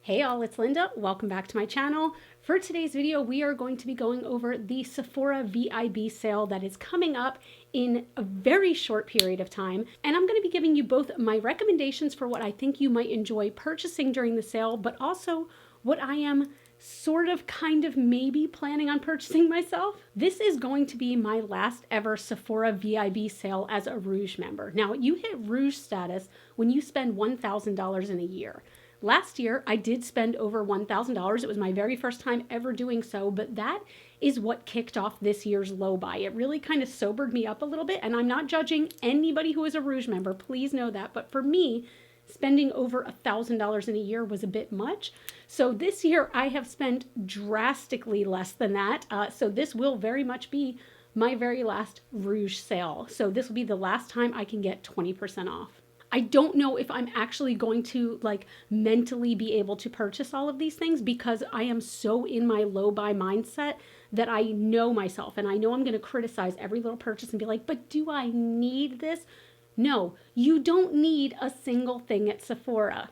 Hey all, it's Linda. Welcome back to my channel. For today's video, we are going to be going over the Sephora VIB sale that is coming up in a very short period of time. And I'm going to be giving you both my recommendations for what I think you might enjoy purchasing during the sale, but also what I am kind of maybe planning on purchasing myself. This is going to be my last ever Sephora VIB sale as a Rouge member. Now, you hit Rouge status when you spend $1,000 in a year. Last year, I did spend over $1,000. It was my very first time ever doing so, but that is what kicked off this year's low buy. It really kind of sobered me up a little bit, and I'm not judging anybody who is a Rouge member. Please know that. But for me, spending over $1,000 in a year was a bit much. So this year, I have spent drastically less than that. So this will very much be my very last Rouge sale. So this will be the last time I can get 20% off. I don't know if I'm actually going to mentally be able to purchase all of these things because I am so in my low buy mindset that I know myself and I know I'm going to criticize every little purchase and be like, but do I need this? No, you don't need a single thing at Sephora.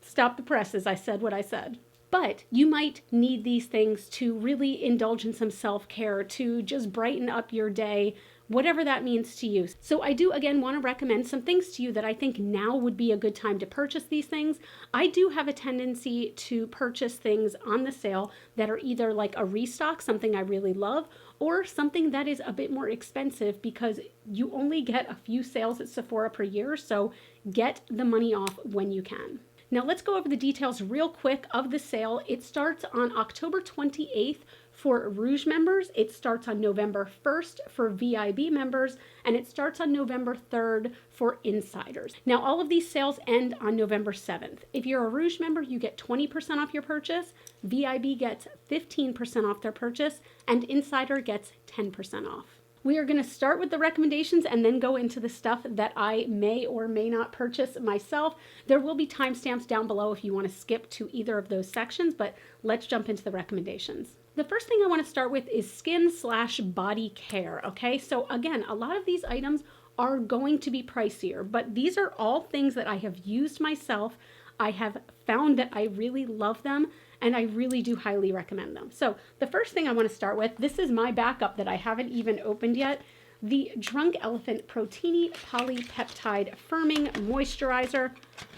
Stop the presses. I said what I said. But you might need these things to really indulge in some self-care, to just brighten up your day, whatever that means to you. So I do, again, want to recommend some things to you that I think now would be a good time to purchase these things. I do have a tendency to purchase things on the sale that are either like a restock, something I really love, or something that is a bit more expensive because you only get a few sales at Sephora per year, so get the money off when you can. Now let's go over the details real quick of the sale. It starts on October 28th for Rouge members. It starts on November 1st for VIB members, and it starts on November 3rd for insiders. Now all of these sales end on November 7th. If you're a Rouge member, you get 20% off your purchase, VIB gets 15% off their purchase, and insider gets 10% off. We are going to start with the recommendations and then go into the stuff that I may or may not purchase myself. There will be timestamps down below if you want to skip to either of those sections, but let's jump into the recommendations. The first thing I want to start with is skin/body care. Okay, so again, a lot of these items are going to be pricier, but these are all things that I have used myself. I have found that I really love them, and I really do highly recommend them. So the first thing I want to start with, this is my backup that I haven't even opened yet, the Drunk Elephant Protini Polypeptide Firming Moisturizer.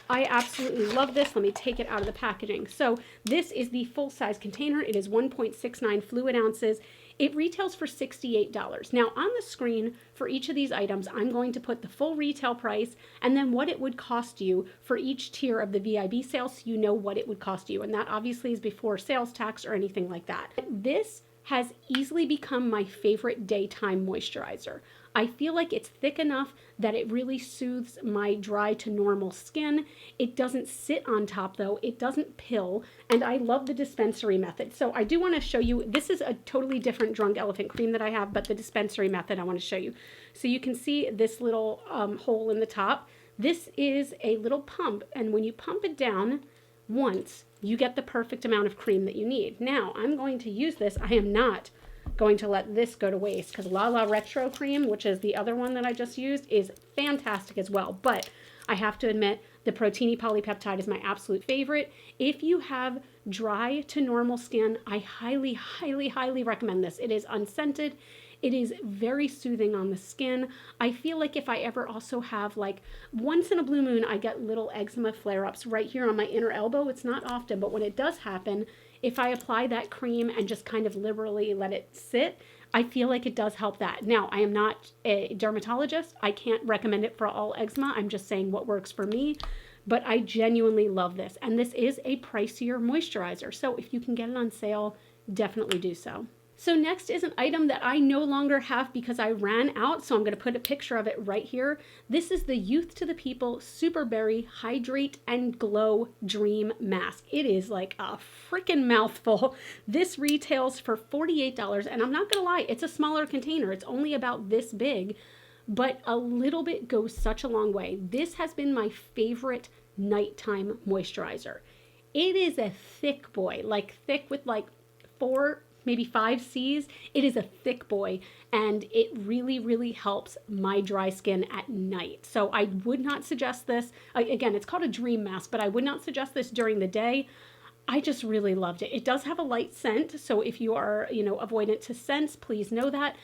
I absolutely love this. Let me take it out of the packaging. So this is the full-size container. It is 1.69 fluid ounces. It retails for $68. Now on the screen for each of these items, I'm going to put the full retail price and then what it would cost you for each tier of the VIB sale so you know what it would cost you. And that obviously is before sales tax or anything like that. This has easily become my favorite daytime moisturizer. I feel like it's thick enough that it really soothes my dry to normal skin. It doesn't sit on top though, it doesn't pill, and I love the dispensary method. So I do want to show you, this is a totally different Drunk Elephant cream that I have, but the dispensary method I want to show you. So you can see this little hole in the top. This is a little pump, and when you pump it down once, you get the perfect amount of cream that you need. Now, I'm going to use this. I am not going to let this go to waste because La La Retro Cream, which is the other one that I just used, is fantastic as well. But I have to admit, the Protini Polypeptide is my absolute favorite. If you have dry to normal skin, I highly, highly, highly recommend this. It is unscented. It is very soothing on the skin. I feel like if I ever also have, like, once in a blue moon, I get little eczema flare-ups right here on my inner elbow. It's not often, but when it does happen, if I apply that cream and just kind of liberally let it sit, I feel like it does help that. Now, I am not a dermatologist. I can't recommend it for all eczema. I'm just saying what works for me, but I genuinely love this. And this is a pricier moisturizer. So if you can get it on sale, definitely do so. So next is an item that I no longer have because I ran out, so I'm going to put a picture of it right here. This is the Youth to the People Super Berry Hydrate and Glow Dream Mask. It is like a freaking mouthful. This retails for $48, and I'm not going to lie, it's a smaller container. It's only about this big, but a little bit goes such a long way. This has been my favorite nighttime moisturizer. It is a thick boy, like thick with like 4 maybe 5 C's. It is a thick boy, and it really, really helps my dry skin at night. So I would not suggest this. Again, it's called a dream mask, but I would not suggest this during the day. I just really loved it. It does have a light scent, so if you are, avoidant to scents, please know that.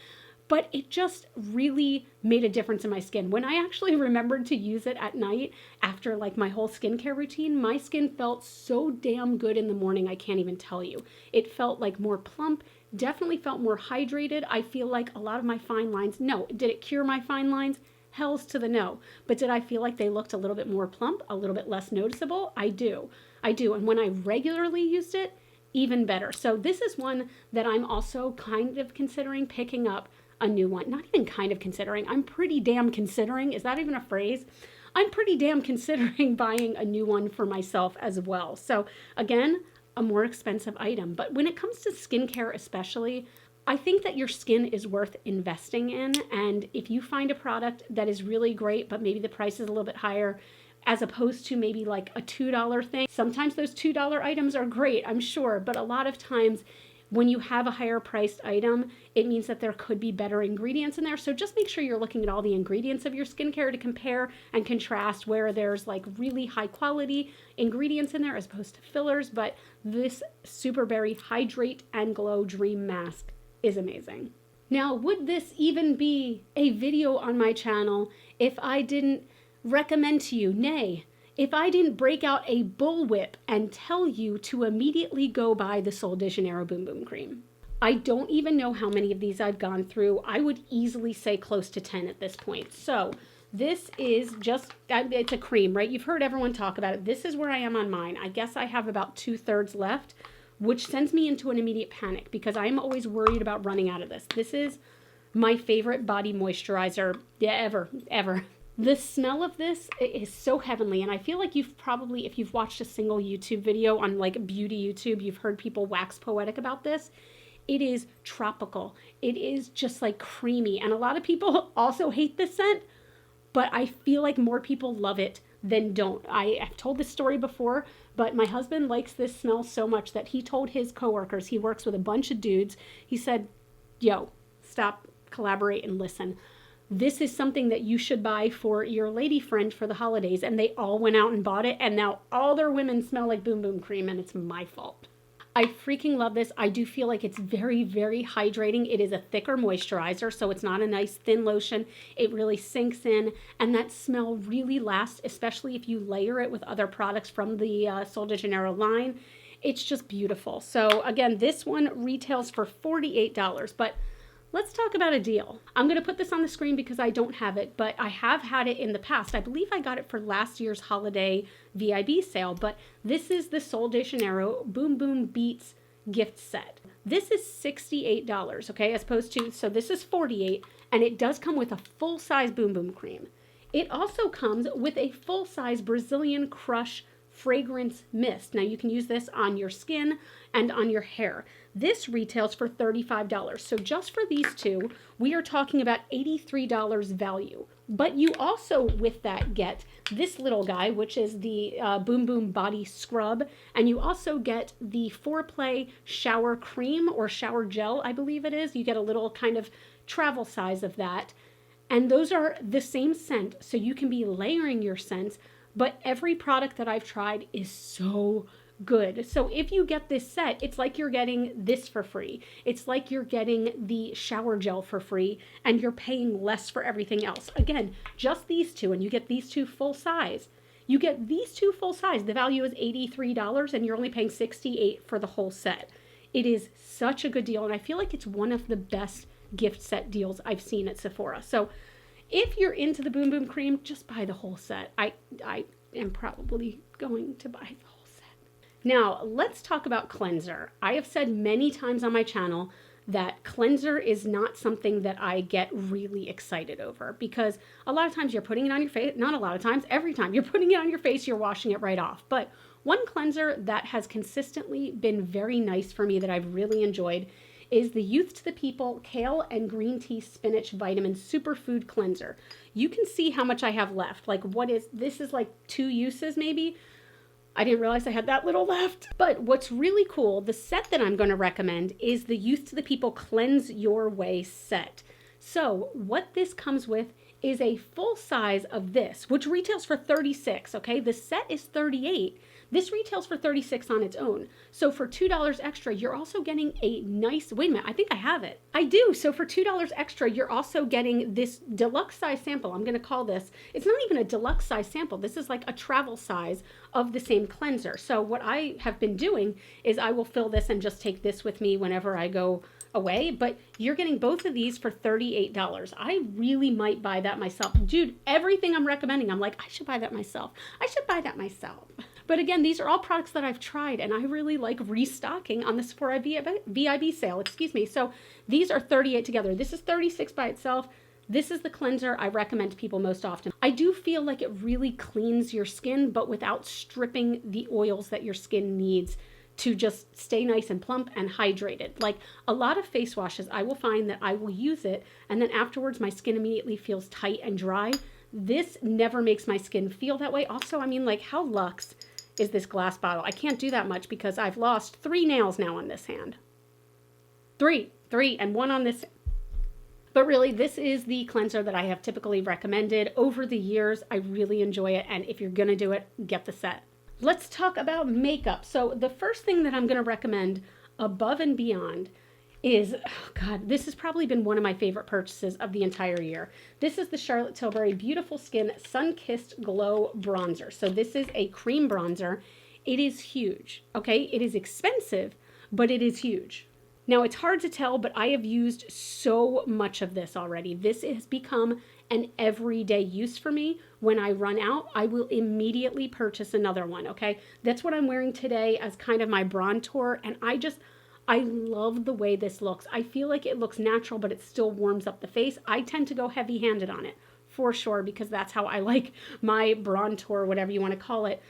But it just really made a difference in my skin. When I actually remembered to use it at night after like my whole skincare routine, my skin felt so damn good in the morning, I can't even tell you. It felt like more plump, definitely felt more hydrated. I feel like a lot of my fine lines, no. Did it cure my fine lines? Hells to the no. But did I feel like they looked a little bit more plump, a little bit less noticeable? I do. And when I regularly used it, even better. So this is one that I'm also kind of considering picking up a new one. Not even kind of considering. I'm pretty damn considering. Is that even a phrase? I'm pretty damn considering buying a new one for myself as well. So again, a more expensive item. But when it comes to skincare especially, I think that your skin is worth investing in. And if you find a product that is really great, but maybe the price is a little bit higher, as opposed to maybe like a $2 thing. Sometimes those $2 items are great, I'm sure, but a lot of times when you have a higher priced item, it means that there could be better ingredients in there. So just make sure you're looking at all the ingredients of your skincare to compare and contrast where there's like really high quality ingredients in there as opposed to fillers. But this Super Berry Hydrate and Glow Dream Mask is amazing. Now, would this even be a video on my channel if I didn't recommend to you, nay, if I didn't break out a bullwhip and tell you to immediately go buy the Sol de Janeiro Boom Boom Cream? I don't even know how many of these I've gone through. I would easily say close to 10 at this point. So this is just, it's a cream, right? You've heard everyone talk about it. This is where I am on mine. I guess I have about 2/3 left, which sends me into an immediate panic because I'm always worried about running out of this. This is my favorite body moisturizer ever. The smell of this is so heavenly, and I feel like you've probably, if you've watched a single YouTube video on like beauty YouTube, you've heard people wax poetic about this. It is tropical. It is just like creamy, and a lot of people also hate this scent, but I feel like more people love it than don't. I've told this story before, but my husband likes this smell so much that he told his coworkers, he works with a bunch of dudes, he said, yo, stop, collaborate, and listen. This is something that you should buy for your lady friend for the holidays. And they all went out and bought it. And now all their women smell like Boom Boom Cream, and it's my fault. I freaking love this. I do feel like it's very, very hydrating. It is a thicker moisturizer, so it's not a nice thin lotion. It really sinks in, and that smell really lasts, especially if you layer it with other products from the Sol de Janeiro line. It's just beautiful. So again, this one retails for $48, but let's talk about a deal. I'm going to put this on the screen because I don't have it, but I have had it in the past. I believe I got it for last year's holiday VIB sale, but this is the Sol de Janeiro Boom Boom Beats gift set. This is $68, okay, as opposed to, so this is $48, and it does come with a full-size Boom Boom Cream. It also comes with a full-size Brazilian Crush fragrance mist. Now you can use this on your skin and on your hair. This retails for $35. So just for these two, we are talking about $83 value. But you also, with that, get this little guy, which is the Boom Boom Body Scrub. And you also get the Foreplay Shower Cream or Shower Gel, I believe it is. You get a little kind of travel size of that. And those are the same scent, so you can be layering your scents. But every product that I've tried is so good. So if you get this set, it's like you're getting this for free. It's like you're getting the shower gel for free, and you're paying less for everything else. Again, just these two, and you get these two full size. You get these two full size. The value is $83, and you're only paying $68 for the whole set. It is such a good deal, and I feel like it's one of the best gift set deals I've seen at Sephora. So if you're into the Boom Boom Cream, just buy the whole set. I am probably going to buy the whole set. Now, let's talk about cleanser. I have said many times on my channel that cleanser is not something that I get really excited over, because a lot of times you're putting it on your face, not a lot of times, every time you're putting it on your face, you're washing it right off. But one cleanser that has consistently been very nice for me that I've really enjoyed is the Youth to the People Kale and Green Tea Spinach Vitamin Superfood Cleanser. You can see how much I have left. Like, this is like 2 uses maybe. I didn't realize I had that little left. But what's really cool, the set that I'm going to recommend is the Youth to the People Cleanse Your Way set. So what this comes with is a full size of this, which retails for $36, okay? The set is $38. This retails for $36 on its own. So for $2 extra, you're also getting a nice, wait a minute, I think I have it. I do. So for $2 extra, you're also getting this deluxe size sample. I'm going to call this, it's not even a deluxe size sample. This is like a travel size of the same cleanser. So what I have been doing is I will fill this and just take this with me whenever I go away, but you're getting both of these for $38. I really might buy that myself. Dude, everything I'm recommending, I'm like, I should buy that myself. I should buy that myself. But again, these are all products that I've tried and I really like restocking on the Sephora VIB sale, excuse me. So these are $38 together. This is $36 by itself. This is the cleanser I recommend to people most often. I do feel like it really cleans your skin, but without stripping the oils that your skin needs to just stay nice and plump and hydrated. Like a lot of face washes, I will find that I will use it and then afterwards my skin immediately feels tight and dry. This never makes my skin feel that way. Also, I mean, like, how luxe is this glass bottle? I can't do that much because I've lost 3 nails now on this hand. Three, and 1 on this. But really, this is the cleanser that I have typically recommended over the years. I really enjoy it. And if you're going to do it, get the set. Let's talk about makeup. So the first thing that I'm going to recommend above and beyond is, oh God, this has probably been one of my favorite purchases of the entire year. This is the Charlotte Tilbury Beautiful Skin Sun-Kissed Glow Bronzer. So this is a cream bronzer. It is huge, okay? It is expensive, but it is huge. Now, it's hard to tell, but I have used so much of this already. This has become an everyday use for me. When I run out, I will immediately purchase another one, okay? That's what I'm wearing today as kind of my bronzer, and I love the way this looks. I feel like it looks natural, but it still warms up the face. I tend to go heavy-handed on it, for sure, because that's how I like my bronzer, whatever you want to call it.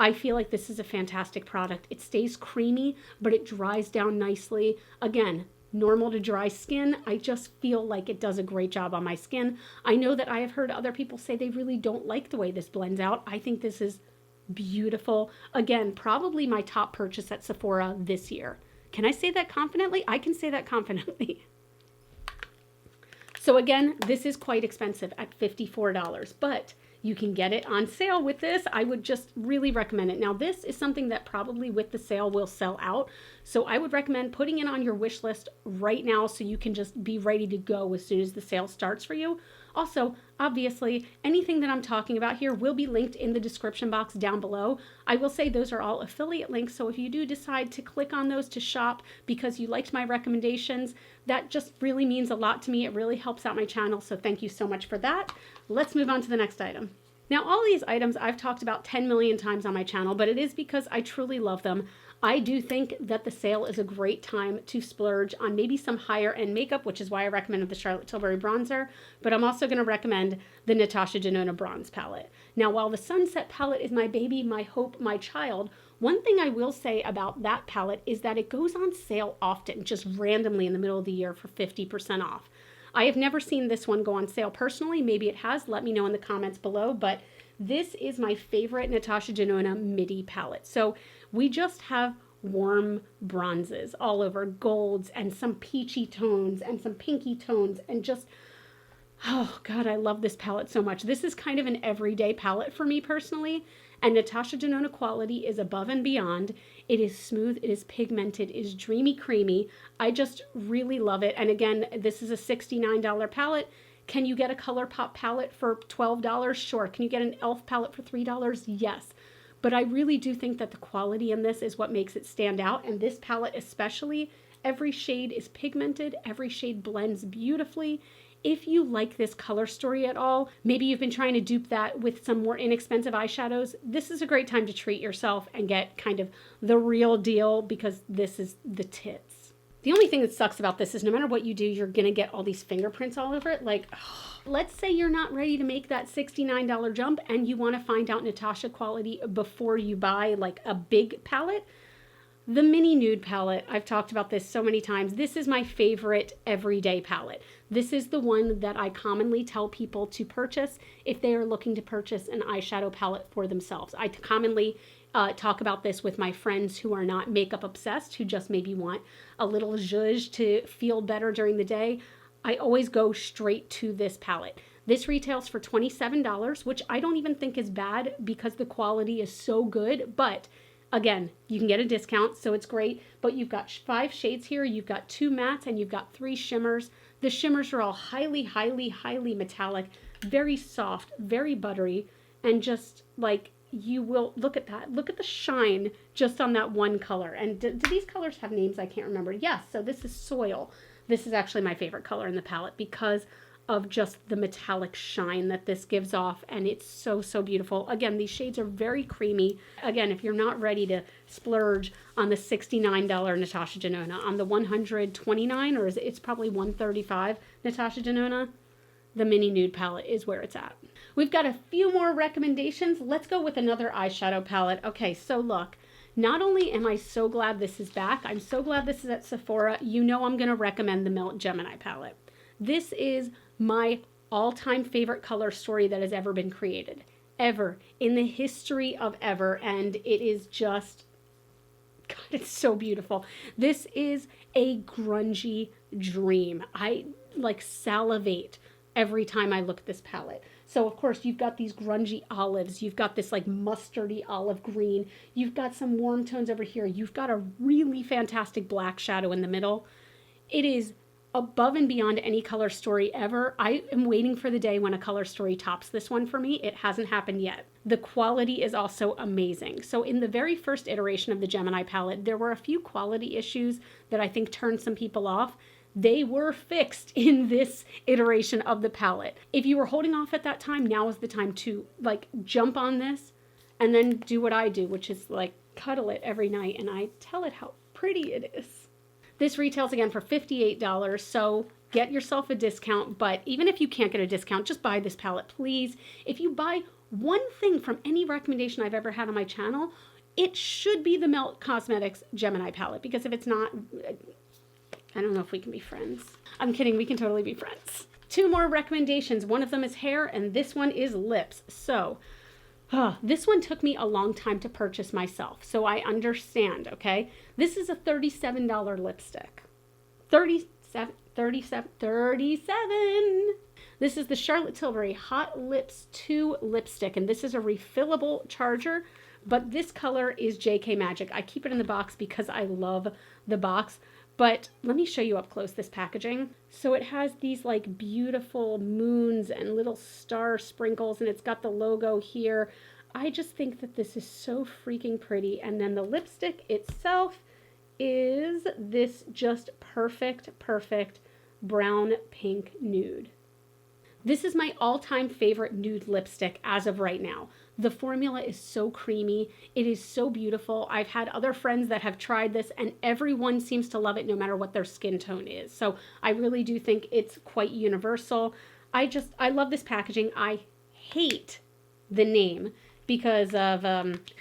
I feel like this is a fantastic product. It stays creamy, but it dries down nicely. Again, normal to dry skin. I just feel like it does a great job on my skin. I know that I have heard other people say they really don't like the way this blends out. I think this is beautiful. Again, probably my top purchase at Sephora this year. Can I say that confidently? I can say that confidently. So again, this is quite expensive at $54, but you can get it on sale with this. I would just really recommend it. Now, this is something that probably with the sale will sell out. So I would recommend putting it on your wish list right now so you can just be ready to go as soon as the sale starts for you. Also, obviously, anything that I'm talking about here will be linked in the description box down below. I will say those are all affiliate links, so if you do decide to click on those to shop because you liked my recommendations, that just really means a lot to me. It really helps out my channel, so thank you so much for that. Let's move on to the next item. Now, all these items I've talked about 10 million times on my channel, but it is because I truly love them. I do think that the sale is a great time to splurge on maybe some higher end makeup, which is why I recommended the Charlotte Tilbury bronzer, but I'm also going to recommend the Natasha Denona bronze palette. Now, while the Sunset palette is my baby, my hope, my child, one thing I will say about that palette is that it goes on sale often, just randomly in the middle of the year for 50% off. I have never seen this one go on sale personally. Maybe it has. Let me know in the comments below, but this is my favorite Natasha Denona midi palette. So we just have warm bronzes all over, golds and some peachy tones and some pinky tones and just, oh God, I love this palette so much. This is kind of an everyday palette for me personally, and Natasha Denona quality is above and beyond. It is smooth, it is pigmented, it is dreamy creamy. I just really love it. And again, this is a $69 palette. Can you get a ColourPop palette for $12? Sure. Can you get an e.l.f. palette for $3? Yes. But I really do think that the quality in this is what makes it stand out. And this palette especially, every shade is pigmented. Every shade blends beautifully. If you like this color story at all, maybe you've been trying to dupe that with some more inexpensive eyeshadows, this is a great time to treat yourself and get kind of the real deal, because this is the tits. The only thing that sucks about this is no matter what you do, you're going to get all these fingerprints all over it. Like, let's say you're not ready to make that $69 jump and you want to find out Natasha quality before you buy like a big palette. The mini nude palette, I've talked about this so many times. This is my favorite everyday palette. This is the one that I commonly tell people to purchase if they are looking to purchase an eyeshadow palette for themselves. I commonly talk about this with my friends who are not makeup obsessed, who just maybe want a little zhuzh to feel better during the day. I always go straight to this palette. This retails for $27, which I don't even think is bad because the quality is so good, but again, you can get a discount, so it's great, but you've got 5 shades here, you've got 2 mattes, and you've got 3 shimmers. The shimmers are all highly, highly, highly metallic, very soft, very buttery, and just like, you will, look at that. Look at the shine just on that one color. And do these colors have names? I can't remember. Yes, so this is Soil. This is actually my favorite color in the palette because of just the metallic shine that this gives off, and it's so, so beautiful. Again, these shades are very creamy. Again, if you're not ready to splurge on the $69 Natasha Denona, on the $129, or it's probably $135 Natasha Denona, the mini nude palette is where it's at. We've got a few more recommendations. Let's go with another eyeshadow palette. Okay, so look, not only am I so glad this is back, I'm so glad this is at Sephora. You know I'm going to recommend the Melt Gemini palette. This is my all-time favorite color story that has ever been created, ever, in the history of ever, and it is just, God, it's so beautiful. This is a grungy dream. I like salivate every time I look at this palette. So of course you've got these grungy olives, you've got this like mustardy olive green, you've got some warm tones over here, you've got a really fantastic black shadow in the middle. It is above and beyond any color story ever. I am waiting for the day when a color story tops this one for me. It hasn't happened yet. The quality is also amazing. So in the very first iteration of the Gemini palette, there were a few quality issues that I think turned some people off. They were fixed in this iteration of the palette. If you were holding off at that time, now is the time to like jump on this and then do what I do, which is like cuddle it every night and I tell it how pretty it is. This retails again for $58, so get yourself a discount, but even if you can't get a discount, just buy this palette, please. If you buy one thing from any recommendation I've ever had on my channel, it should be the Melt Cosmetics Gemini palette, because if it's not, I don't know if we can be friends. I'm kidding, we can totally be friends. 2 more recommendations. One of them is hair, and this one is lips. So, this one took me a long time to purchase myself, so I understand, okay? This is a $37 lipstick. 37. This is the Charlotte Tilbury Hot Lips 2 lipstick, and this is a refillable charger, but this color is JK Magic. I keep it in the box because I love the box, but let me show you up close this packaging. So it has these like beautiful moons and little star sprinkles, and it's got the logo here. I just think that this is so freaking pretty. And then the lipstick itself is this just perfect brown pink nude. This is my all-time favorite nude lipstick as of right now. The formula is so creamy. It is so beautiful. I've had other friends that have tried this and everyone seems to love it no matter what their skin tone is. So I really do think it's quite universal. I love this packaging. I hate the name because of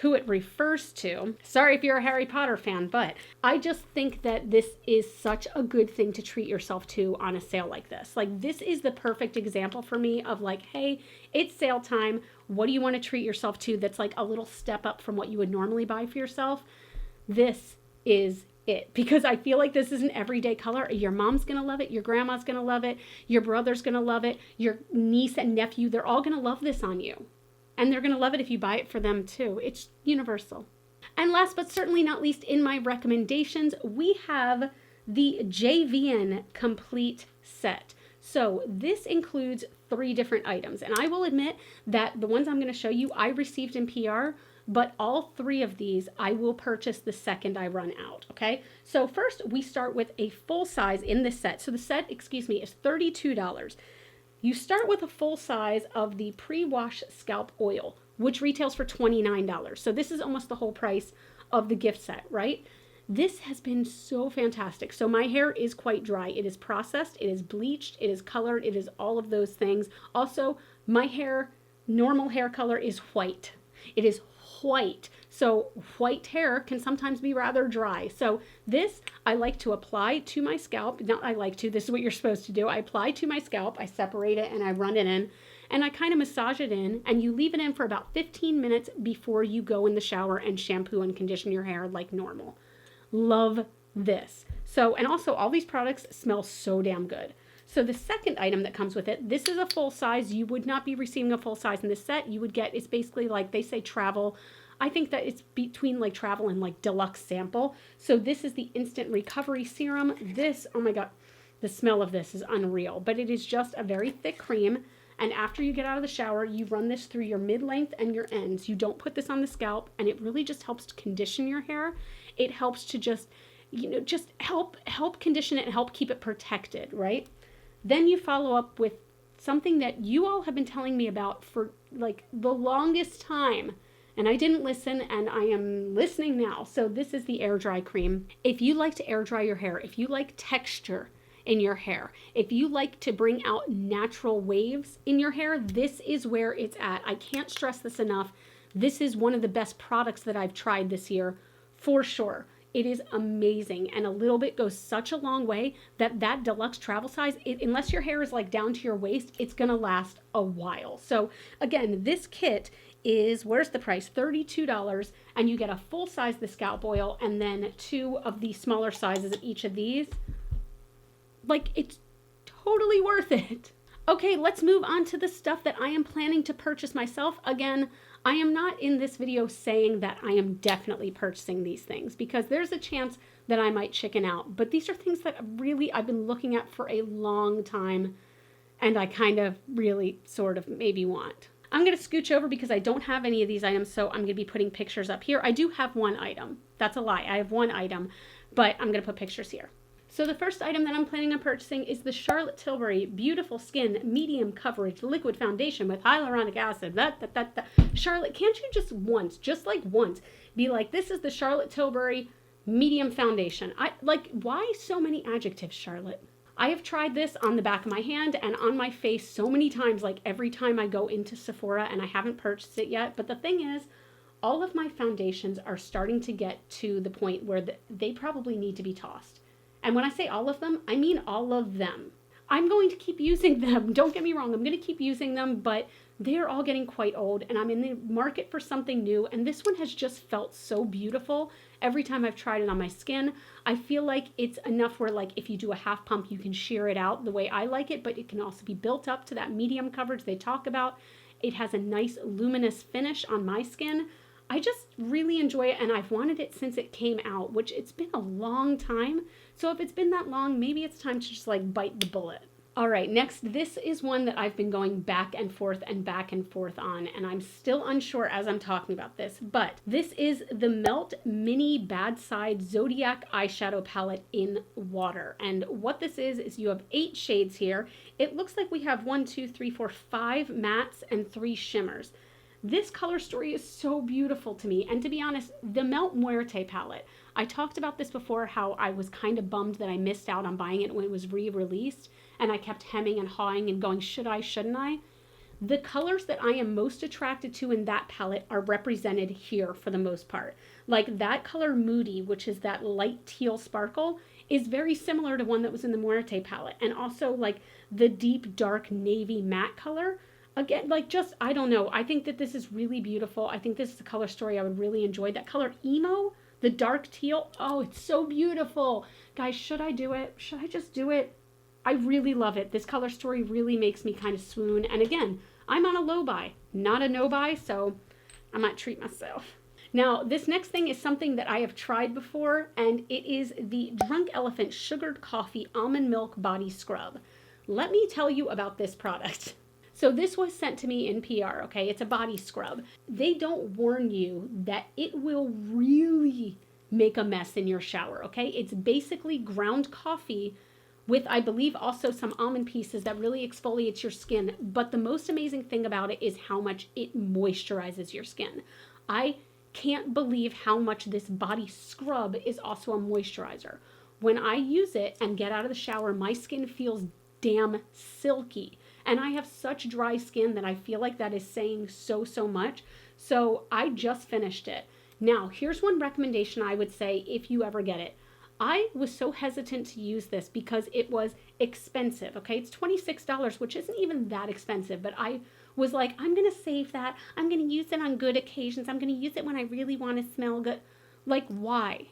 who it refers to. Sorry if you're a Harry Potter fan, but I just think that this is such a good thing to treat yourself to on a sale like this. Like, this is the perfect example for me of like, hey, it's sale time. What do you want to treat yourself to that's like a little step up from what you would normally buy for yourself? This is it, because I feel like this is an everyday color. Your mom's gonna love it, your grandma's gonna love it, your brother's gonna love it, your niece and nephew, they're all gonna love this on you. And they're gonna love it if you buy it for them too. It's universal. And last but certainly not least in my recommendations, we have the JVN Complete Set. So this includes 3 different items, and I will admit that the ones I'm gonna show you, I received in PR, but all 3 of these I will purchase the second I run out, okay? So first we start with a full size in this set. So the set, is $32. You start with a full size of the pre-wash scalp oil, which retails for $29. So this is almost the whole price of the gift set, right? This has been so fantastic. So my hair is quite dry. It is processed, it is bleached, it is colored, it is all of those things. Also, my hair, normal hair color is white. It is white. So white hair can sometimes be rather dry. So this I like to apply to my scalp. Not I like to, this is what you're supposed to do. I apply to my scalp, I separate it and I run it in and I kind of massage it in, and you leave it in for about 15 minutes before you go in the shower and shampoo and condition your hair like normal. Love this. So, and also all these products smell so damn good. So the second item that comes with it, this is a full size. You would not be receiving a full size in this set. You would get, it's basically like they say travel. I think that it's between like travel and like deluxe sample. So this is the Instant Recovery Serum. This, oh my God, the smell of this is unreal, but it is just a very thick cream. And after you get out of the shower, you run this through your mid-length and your ends. You don't put this on the scalp, and it really just helps to condition your hair. It helps to just, you know, just help condition it and help keep it protected, right? Then you follow up with something that you all have been telling me about for like the longest time, and I didn't listen, and I am listening now. So this is the air dry cream. If you like to air dry your hair, if you like texture in your hair, if you like to bring out natural waves in your hair, this is where it's at. I can't stress this enough. This is one of the best products that I've tried this year, for sure. It is amazing, and a little bit goes such a long way that deluxe travel size, unless your hair is like down to your waist, it's gonna last a while. So again, this kit is, where's the price? $32, and you get a full size of the scalp oil and then 2 of the smaller sizes of each of these. Like, it's totally worth it. Okay, let's move on to the stuff that I am planning to purchase myself. Again, I am not in this video saying that I am definitely purchasing these things, because there's a chance that I might chicken out. But these are things that really I've been looking at for a long time, and I kind of really sort of maybe want. I'm going to scooch over because I don't have any of these items, so I'm going to be putting pictures up here. I do have one item. That's a lie. I have one item, but I'm going to put pictures here. So the first item that I'm planning on purchasing is the Charlotte Tilbury Beautiful Skin Medium Coverage Liquid Foundation with Hyaluronic Acid. Charlotte, can't you just once, be like, this is the Charlotte Tilbury Medium Foundation? Why so many adjectives, Charlotte? I have tried this on the back of my hand and on my face so many times, like every time I go into Sephora, and I haven't purchased it yet. But the thing is, all of my foundations are starting to get to the point where they probably need to be tossed. And when I say all of them, I mean all of them. I'm going to keep using them. Don't get me wrong. I'm going to keep using them, but they're all getting quite old, and I'm in the market for something new. And this one has just felt so beautiful every time I've tried it on my skin. I feel like it's enough where, like, if you do a half pump, you can shear it out the way I like it, but it can also be built up to that medium coverage they talk about. It has a nice luminous finish on my skin. I just really enjoy it, and I've wanted it since it came out, which it's been a long time. So if it's been that long, maybe it's time to just like bite the bullet. All right, next, this is one that I've been going back and forth on, and I'm still unsure as I'm talking about this, but this is the Melt Mini Bad Side Zodiac Eyeshadow Palette in Water. And what this is you have 8 shades here. It looks like we have 5 mattes and 3 shimmers. This color story is so beautiful to me. And to be honest, the Melt Muerte palette, I talked about this before, how I was kind of bummed that I missed out on buying it when it was re-released, and I kept hemming and hawing and going, should I, shouldn't I? The colors that I am most attracted to in that palette are represented here for the most part. Like that color Moody, which is that light teal sparkle, is very similar to one that was in the Muerte palette. And also like the deep dark navy matte color. Again, like just, I don't know. I think that this is really beautiful. I think this is a color story I would really enjoy. That color Emo, the dark teal, oh, it's so beautiful. Guys, should I do it? Should I just do it? I really love it. This color story really makes me kind of swoon. And again, I'm on a low buy, not a no buy, so I might treat myself. Now, this next thing is something that I have tried before, and it is the Drunk Elephant Sugared Coffee Almond Milk Body Scrub. Let me tell you about this product. So this was sent to me in PR, okay? It's a body scrub. They don't warn you that it will really make a mess in your shower, okay? It's basically ground coffee with, I believe, also some almond pieces that really exfoliates your skin. But the most amazing thing about it is how much it moisturizes your skin. I can't believe how much this body scrub is also a moisturizer. When I use it and get out of the shower, my skin feels damn silky. And I have such dry skin that I feel like that is saying so, so much. So I just finished it. Now, here's one recommendation I would say if you ever get it. I was so hesitant to use this because it was expensive, okay? It's $26, which isn't even that expensive, but I was like, I'm going to save that. I'm going to use it on good occasions. I'm going to use it when I really want to smell good. Like, why?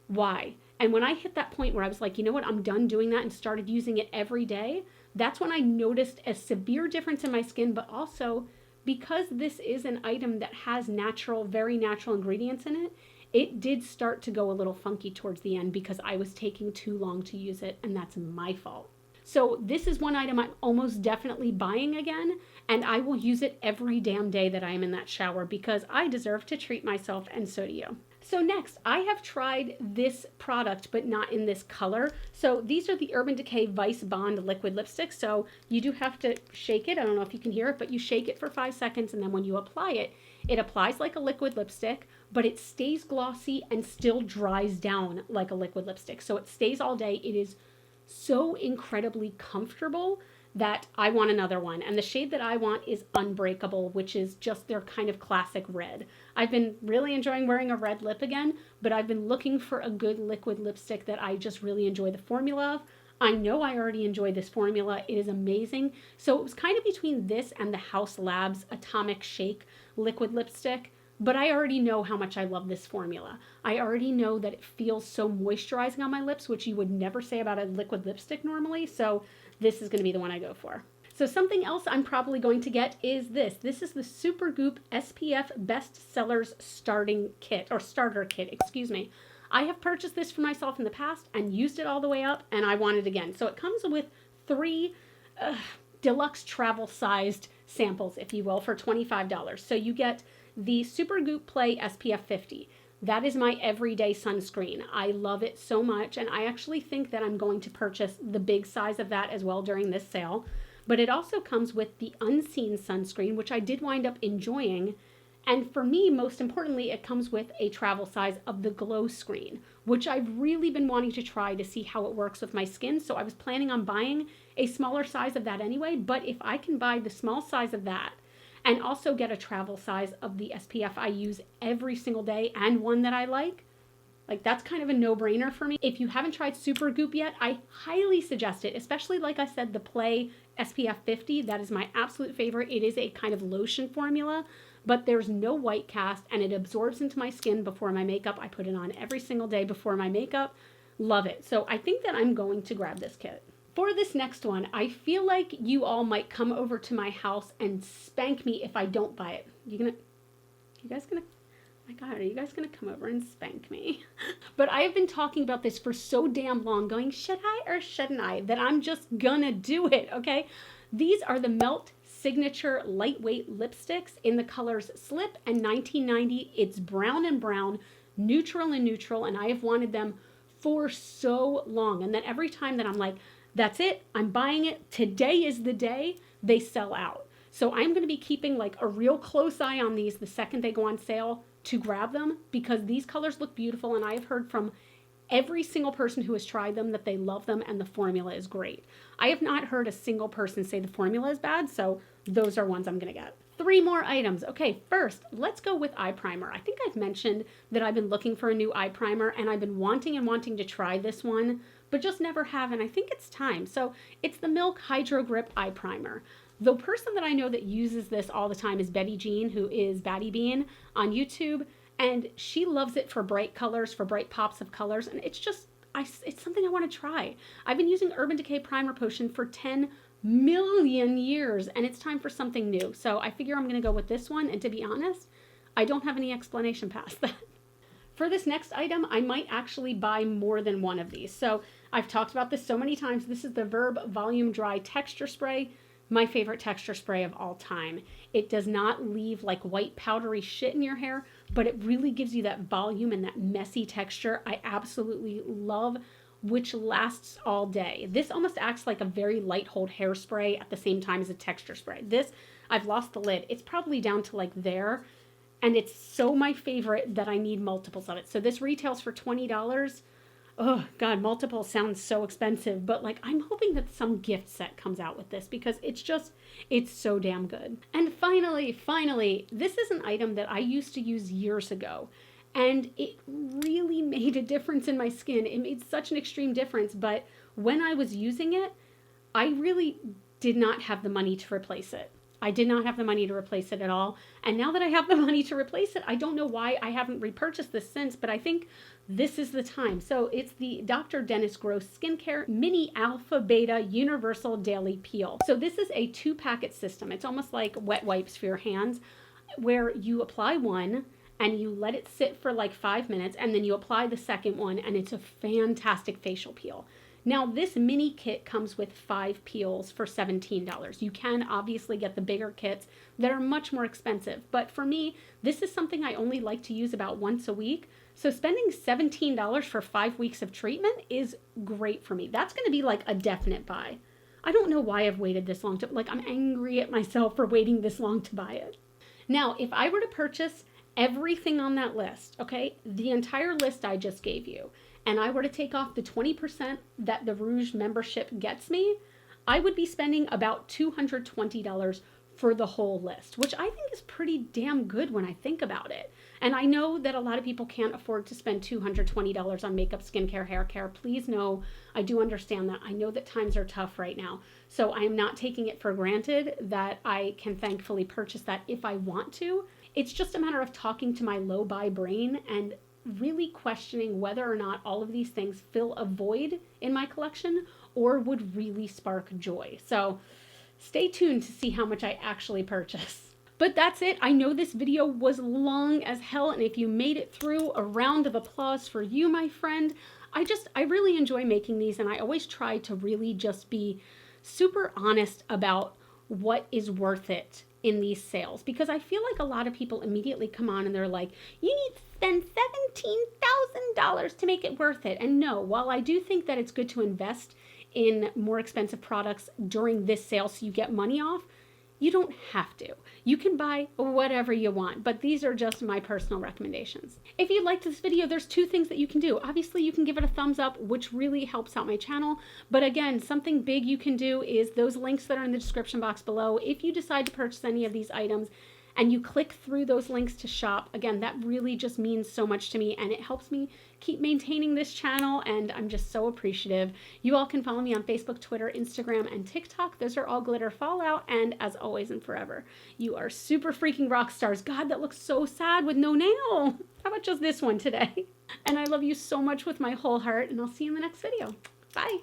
Why? And when I hit that point where I was like, you know what, I'm done doing that and started using it every day, that's when I noticed a severe difference in my skin, but also because this is an item that has natural, very natural ingredients in it, it did start to go a little funky towards the end because I was taking too long to use it, and that's my fault. So this is one item I'm almost definitely buying again, and I will use it every damn day that I am in that shower because I deserve to treat myself, and so do you. So next, I have tried this product, but not in this color. So these are the Urban Decay Vice Bond liquid lipsticks. So you do have to shake it. I don't know if you can hear it, but you shake it for 5 seconds, and then when you apply it, it applies like a liquid lipstick, but it stays glossy and still dries down like a liquid lipstick. So it stays all day. It is so incredibly comfortable that I want another one. And the shade that I want is Unbreakable, which is just their kind of classic red. I've been really enjoying wearing a red lip again, but I've been looking for a good liquid lipstick that I just really enjoy the formula of. I know I already enjoy this formula. It is amazing. So it was kind of between this and the House Labs Atomic Shake liquid lipstick, but I already know how much I love this formula. I already know that it feels so moisturizing on my lips, which you would never say about a liquid lipstick normally. So this is going to be the one I go for. So something else I'm probably going to get is this. This is the Supergoop SPF Best Sellers Starting Kit, or Starter Kit, excuse me. I have purchased this for myself in the past and used it all the way up, and I want it again. So it comes with 3 deluxe travel-sized samples, if you will, for $25. So you get the Supergoop Play SPF 50. That is my everyday sunscreen. I love it so much, and I actually think that I'm going to purchase the big size of that as well during this sale. But it also comes with the Unseen sunscreen, which I did wind up enjoying. And for me, most importantly, it comes with a travel size of the Glow Screen, which I've really been wanting to try to see how it works with my skin. So I was planning on buying a smaller size of that anyway. But if I can buy the small size of that and also get a travel size of the SPF I use every single day and one that I like that's kind of a no-brainer for me. If you haven't tried Supergoop yet, I highly suggest it, especially like I said, the Play SPF 50. That is my absolute favorite. It is a kind of lotion formula, but there's no white cast and it absorbs into my skin before my makeup. I put it on every single day before my makeup. Love it. So I think that I'm going to grab this kit. For this next one, I feel like you all might come over to my house and spank me if I don't buy it. My God, are you guys gonna come over and spank me? But I have been talking about this for so damn long, going, should I or shouldn't I? That I'm just gonna do it, okay? These are the Melt Signature Lightweight Lipsticks in the colors Slip and 1990. It's brown and brown, neutral and neutral, and I have wanted them for so long. And then every time that I'm like, that's it, I'm buying it, today is the day, they sell out. So I'm gonna be keeping a real close eye on these the second they go on sale to grab them, because these colors look beautiful, and I have heard from every single person who has tried them that they love them and the formula is great. I have not heard a single person say the formula is bad, so those are ones I'm gonna get. 3 more items. Okay, first, let's go with eye primer. I think I've mentioned that I've been looking for a new eye primer, and I've been wanting to try this one, but just never have, and I think it's time. So it's the Milk Hydro Grip Eye Primer. The person that I know that uses this all the time is Betty Jean, who is Batty Bean on YouTube, and she loves it for bright colors, for bright pops of colors, and it's something I want to try. I've been using Urban Decay Primer Potion for 10 million years, and it's time for something new. So I figure I'm going to go with this one, and to be honest, I don't have any explanation past that. For this next item, I might actually buy more than one of these. So I've talked about this so many times. This is the Verb Volume Dry Texture Spray. My favorite texture spray of all time. It does not leave white powdery shit in your hair, but it really gives you that volume and that messy texture I absolutely love, which lasts all day. This almost acts like a very light hold hairspray at the same time as a texture spray. This, I've lost the lid. It's probably down to there, and it's so my favorite that I need multiples of it. So this retails for $20. Oh God, multiple sounds so expensive, but like I'm hoping that some gift set comes out with this because it's so damn good. And finally, this is an item that I used to use years ago, and it really made a difference in my skin. It made such an extreme difference, but when I was using it, I really did not have the money to replace it. I did not have the money to replace it at all. And now that I have the money to replace it, I don't know why I haven't repurchased this since, but I think this is the time. So it's the Dr. Dennis Gross Skincare Mini Alpha Beta Universal Daily Peel. So this is a 2-packet system. It's almost like wet wipes for your hands, where you apply one and you let it sit for like 5 minutes, and then you apply the second one, and it's a fantastic facial peel. Now, this mini kit comes with 5 peels for $17. You can obviously get the bigger kits that are much more expensive, but for me, this is something I only like to use about once a week. So spending $17 for 5 weeks of treatment is great for me. That's going to be like a definite buy. I don't know why I've waited this long to, like, I'm angry at myself for waiting this long to buy it. Now, if I were to purchase everything on that list, okay, the entire list I just gave you, and I were to take off the 20% that the Rouge membership gets me, I would be spending about $220 for the whole list, which I think is pretty damn good when I think about it. And I know that a lot of people can't afford to spend $220 on makeup, skincare, hair care. Please know, I do understand that. I know that times are tough right now. So I am not taking it for granted that I can thankfully purchase that if I want to. It's just a matter of talking to my low buy brain and really questioning whether or not all of these things fill a void in my collection or would really spark joy. So stay tuned to see how much I actually purchase. But that's it. I know this video was long as hell, and if you made it through, a round of applause for you, my friend. I really enjoy making these, and I always try to really just be super honest about what is worth it in these sales, because I feel like a lot of people immediately come on and they're like, you need to spend $17,000 to make it worth it. And no, while I do think that it's good to invest in more expensive products during this sale so you get money off, you don't have to. You can buy whatever you want, but these are just my personal recommendations. If you liked this video, there's 2 things that you can do. Obviously, you can give it a thumbs up, which really helps out my channel. But again, something big you can do is those links that are in the description box below. If you decide to purchase any of these items and you click through those links to shop, again, that really just means so much to me, and it helps me keep maintaining this channel, and I'm just so appreciative. You all can follow me on Facebook, Twitter, Instagram, and TikTok. Those are all GlitterFallout, and as always and forever, you are super freaking rock stars. God, that looks so sad with no nail. How about just this one today? And I love you so much with my whole heart, and I'll see you in the next video. Bye.